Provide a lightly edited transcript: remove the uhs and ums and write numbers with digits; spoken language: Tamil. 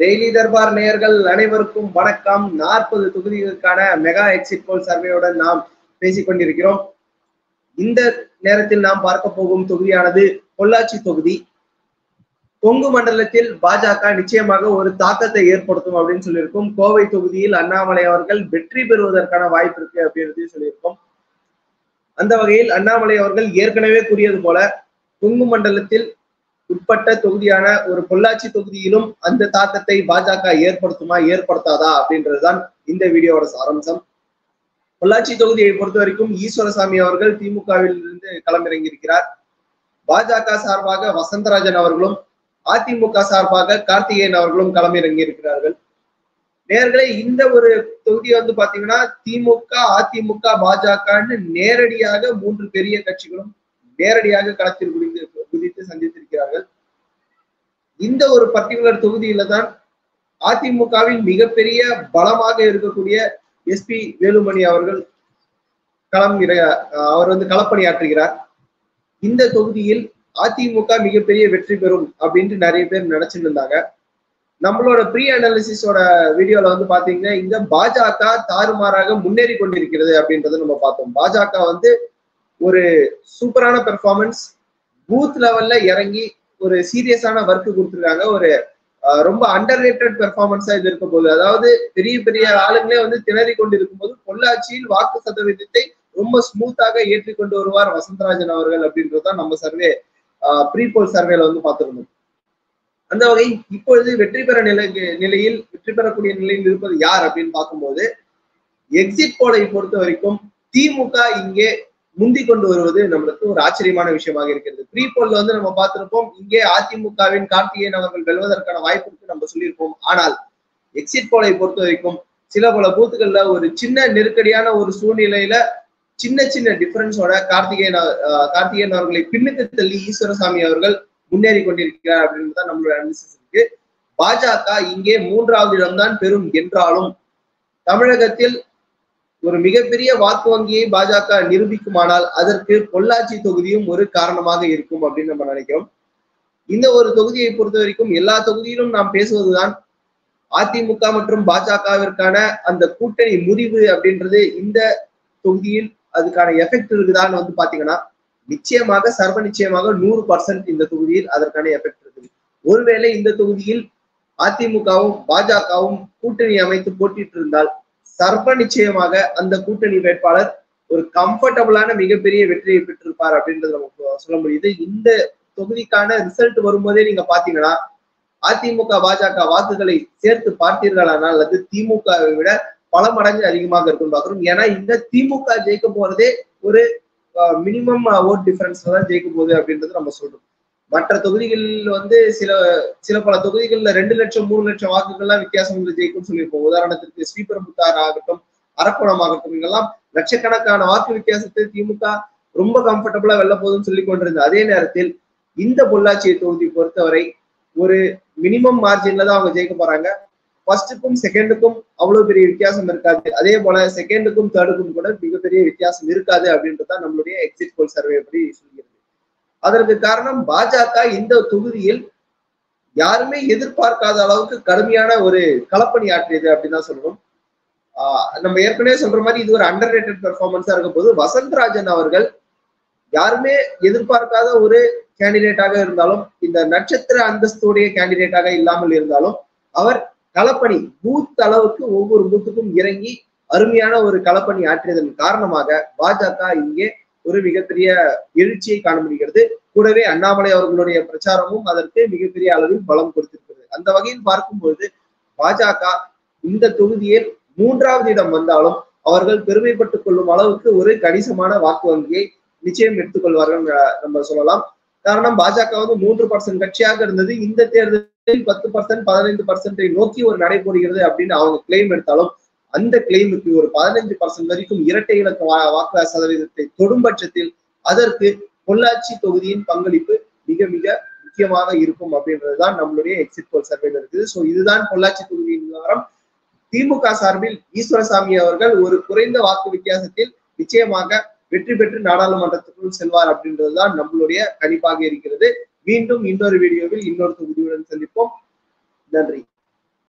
டெய்லி தர்பார் நேயர்கள் அனைவருக்கும் வணக்கம். 40 தொகுதிகளுக்கான மெகா எக்ஸிட் போல் சர்வேயுடன் நாம் பேசிக் கொண்டிருக்கிறோம். இந்த நேரத்தில் நாம் பார்க்க போகும் தொகுதியானது பொள்ளாச்சி தொகுதி. கொங்கு மண்டலத்தில் பாஜக நிச்சயமாக ஒரு தாக்கத்தை ஏற்படுத்தும் அப்படின்னு சொல்லியிருக்கும். கோவை தொகுதியில் அண்ணாமலை அவர்கள் வெற்றி பெறுவதற்கான வாய்ப்பு இருக்கு அப்படின்னு சொல்லியிருக்கோம். அந்த வகையில் அண்ணாமலை அவர்கள் ஏற்கனவே கூறியது போல கொங்கு மண்டலத்தில் உட்பட்ட தொகுதியான ஒரு பொள்ளாச்சி தொகுதியிலும் அந்த தாக்கத்தை பாஜக ஏற்படுத்துமா ஏற்படுத்தாதா அப்படின்றதுதான் இந்த வீடியோவோட சாராம்சம். பொள்ளாச்சி தொகுதியை பொறுத்த வரைக்கும் ஈஸ்வரசாமி அவர்கள் திமுகவில் இருந்து களமிறங்கி இருக்கிறார். பாஜக சார்பாக வசந்தராஜன் அவர்களும் அதிமுக சார்பாக கார்த்திகேயன் அவர்களும் களமிறங்கி இருக்கிறார்கள். நேர்களே, இந்த ஒரு தொகுதி வந்து பாத்தீங்கன்னா திமுக, அதிமுக, பாஜகன்னு நேரடியாக 3 பெரிய கட்சிகளும் நேரடியாக களத்தில் குதித்து சந்தித்திருக்கிறார்கள். இந்த ஒரு பர்டிகுலர் தொகுதியில தான் அதிமுகவின் மிகப்பெரிய பலமாக இருக்கக்கூடிய எஸ்பி வேலுமணி அவர்கள் களப்பணியாற்றுகிறார். இந்த தொகுதியில் அதிமுக மிகப்பெரிய வெற்றி பெறும் அப்படின்ட்டு நிறைய பேர் நினைச்சிட்டு இருந்தாங்க. நம்மளோட ப்ரீ அனாலிசிஸோட வீடியோல வந்து பாத்தீங்கன்னா இங்க பாஜக தாறுமாறாக முன்னேறி கொண்டிருக்கிறது அப்படின்றத நம்ம பார்த்தோம். பாஜக வந்து ஒரு சூப்பரான பெர்ஃபார்மன்ஸ், பூத் லெவல்ல இறங்கி ஒரு சீரியஸான ஒர்க் கொடுத்துருக்காங்க. ஒரு ரொம்ப அண்டர் ரேட்டட் பெர்ஃபார்மன்ஸா இது இருக்க போகுது. அதாவது பெரிய பெரிய ஆளுங்களே வந்து திணறி கொண்டு இருக்கும்போது பொள்ளாச்சியில் வாக்கு சதவீதத்தை ரொம்ப ஸ்மூத்தாக ஏற்றி கொண்டு வருவார் வசந்தராஜன் அவர்கள் அப்படின்றதுதான் நம்ம சர்வே ப்ரீ போல் சர்வேல வந்து பார்த்திருந்தோம். அந்த வகை இப்பொழுது வெற்றி பெறக்கூடிய நிலையில் இருப்பது யார் அப்படின்னு பார்க்கும்போது எக்ஸிட் போலை பொறுத்த வரைக்கும் திமுக இங்கே முந்தி கொண்டு வருவது நம்மளுக்கு ஒரு ஆச்சரியமான விஷயமாக இருக்கிறது. ப்ரீ போல்ல வந்து நம்ம பார்த்திருப்போம், இங்கே அதிமுகவின் கார்த்திகேயன் அவர்கள் வெல்வதற்கான வாய்ப்பு இருக்கு நம்ம சொல்லியிருப்போம். ஆனால் எக்ஸிட் போலை பொறுத்த வரைக்கும் சில பல பூத்துக்கள்ல ஒரு சின்ன நெருக்கடியான ஒரு சூழ்நிலையில சின்ன சின்ன டிஃபரன்ஸோட கார்த்திகேயன் அவர்களை பின்னுக்கு தள்ளி ஈஸ்வரசாமி அவர்கள் முன்னேறி கொண்டிருக்கிறார் அப்படின்னு தான் நம்மளோட அனாலிசிஸ் இருக்கு. பாஜக இங்கே 3வது இடம்தான் பெறும் என்றாலும் தமிழகத்தில் ஒரு மிகப்பெரிய வாக்கு வங்கியை பாஜக நிரூபிக்குமானால் அதற்கு பொள்ளாச்சி தொகுதியும் ஒரு காரணமாக இருக்கும் அப்படின்னு நம்ம நினைக்கிறோம். இந்த ஒரு தொகுதியை பொறுத்த வரைக்கும் எல்லா தொகுதியிலும் நாம் பேசுவதுதான் அதிமுக மற்றும் பாஜகவிற்கான அந்த கூட்டணி முறிவு அப்படின்றது இந்த தொகுதியில் அதுக்கான எஃபெக்ட் இருக்குதான்னு வந்து பாத்தீங்கன்னா நிச்சயமாக சர்வ நிச்சயமாக 100% இந்த தொகுதியில் அதற்கான எஃபெக்ட் இருக்குது. ஒருவேளை இந்த தொகுதியில் அதிமுகவும் பாஜகவும் கூட்டணி அமைத்து போட்டிட்டு இருந்தால் சர்வ நிச்சயமாக அந்த கூட்டணி வேட்பாளர் ஒரு கம்ஃபர்டபுளான மிகப்பெரிய வெற்றியை பெற்றிருப்பார் அப்படின்றது நமக்கு சொல்ல முடியுது. இந்த தொகுதிக்கான ரிசல்ட் வரும்போதே நீங்க பாத்தீங்கன்னா அதிமுக பாஜக வாக்குகளை சேர்த்து பார்த்தீர்களானால் அது திமுகவை விட பல மடங்கு அதிகமாக இருக்குன்னு பாக்குறோம். ஏன்னா இந்த திமுக ஜெயிக்க போறதே ஒரு மினிமம் ஓட் டிஃபரன்ஸ்ல தான் ஜெயிக்க போகுது அப்படின்றது நம்ம சொல்றோம். மற்ற தொகுதிகளில் வந்து சில பல தொகுதிகள்ல 2 லட்சம் 3 லட்சம் வாக்குகள்லாம் வித்தியாசம் ஜெயிக்கும் சொல்லியிருப்போம். உதாரணத்திற்கு ஸ்ரீபெரும்புத்தார் ஆகட்டும், அரக்கோணம் ஆகட்டும், இங்கெல்லாம் லட்சக்கணக்கான வாக்கு வித்தியாசத்தை திமுக ரொம்ப கம்ஃபர்டபுளா வெல்ல போகுதுன்னு சொல்லி கொண்டிருந்தது. அதே நேரத்தில் இந்த பொள்ளாச்சி தொகுதி பொறுத்தவரை ஒரு மினிமம் மார்ஜின்ல தான் அவங்க ஜெயிக்க போறாங்க. ஃபர்ஸ்டுக்கும் செகண்டுக்கும் அவ்வளவு பெரிய வித்தியாசம் இருக்காது. அதே போல செகண்டுக்கும் தேர்டுக்கும் கூட மிகப்பெரிய வித்தியாசம் இருக்காது அப்படின்றதான் நம்மளுடைய எக்ஸிட் போல் சர்வே படி சொல்கிறது. அதற்கு காரணம் பாஜக இந்த தொகுதியில் யாருமே எதிர்பார்க்காத அளவுக்கு கடுமையான ஒரு களப்பணி ஆற்றியது அப்படின்னு தான் சொல்லணும். நம்ம ஏற்கனவே சொல்ற மாதிரி இது ஒரு அண்டர் ரேட்டட் பெர்ஃபார்மன்ஸா இருக்க போது வசந்தராஜன் அவர்கள் யாருமே எதிர்பார்க்காத ஒரு கேண்டிடேட்டாக இருந்தாலும் இந்த நட்சத்திர அந்தஸ்துடைய கேண்டிடேட்டாக இல்லாமல் இருந்தாலும் அவர் களப்பணி பூத் அளவுக்கு ஒவ்வொரு பூத்துக்கும் இறங்கி அருமையான ஒரு களப்பணி ஆற்றியதன் காரணமாக பாஜக இங்கே ஒரு மிகப்பெரிய எழுச்சியை காண முடிகிறது. கூடவே அண்ணாமலை அவர்களுடைய பிரச்சாரமும் அதற்கு மிகப்பெரிய அளவில் பலம் கொடுத்திருக்கிறது. அந்த வகையில் பார்க்கும்போது பாஜக இந்த தொகுதியில் 3வது இடம் வந்தாலும் அவர்கள் பெருமைப்பட்டுக் கொள்ளும் அளவுக்கு ஒரு கணிசமான வாக்கு வங்கியை நிச்சயம் எடுத்துக்கொள்வார்கள் நம்ம சொல்லலாம். காரணம் பாஜக வந்து 3% கட்சியாக இருந்தது. இந்த தேர்தலில் 10% 15% நோக்கி ஒரு நடைபெறுகிறது அப்படின்னு அவங்க கிளைம் எடுத்தாலும் அந்த கிளைமுக்கு ஒரு 15% வரைக்கும் இரட்டை இலக்க வாக்கு சதவீதத்தை தொடும் பட்சத்தில் அதற்கு பொள்ளாச்சி தொகுதியின் பங்களிப்பு மிக மிக முக்கியமாக இருக்கும் அப்படின்றதுதான் நம்மளுடைய எக்ஸிட் போல் சர்வேல இருக்குது. ஸோ இதுதான் பொள்ளாச்சி தொகுதியின் விவரம். திமுக சார்பில் ஈஸ்வரசாமி அவர்கள் ஒரு குறைந்த வாக்கு வித்தியாசத்தில் நிச்சயமாக வெற்றி பெற்று நாடாளுமன்றத்துக்குள் செல்வார் அப்படின்றதுதான் நம்மளுடைய கணிப்பாக இருக்கிறது. மீண்டும் இன்னொரு வீடியோவில் இன்னொரு தொகுதியுடன் சந்திப்போம். நன்றி.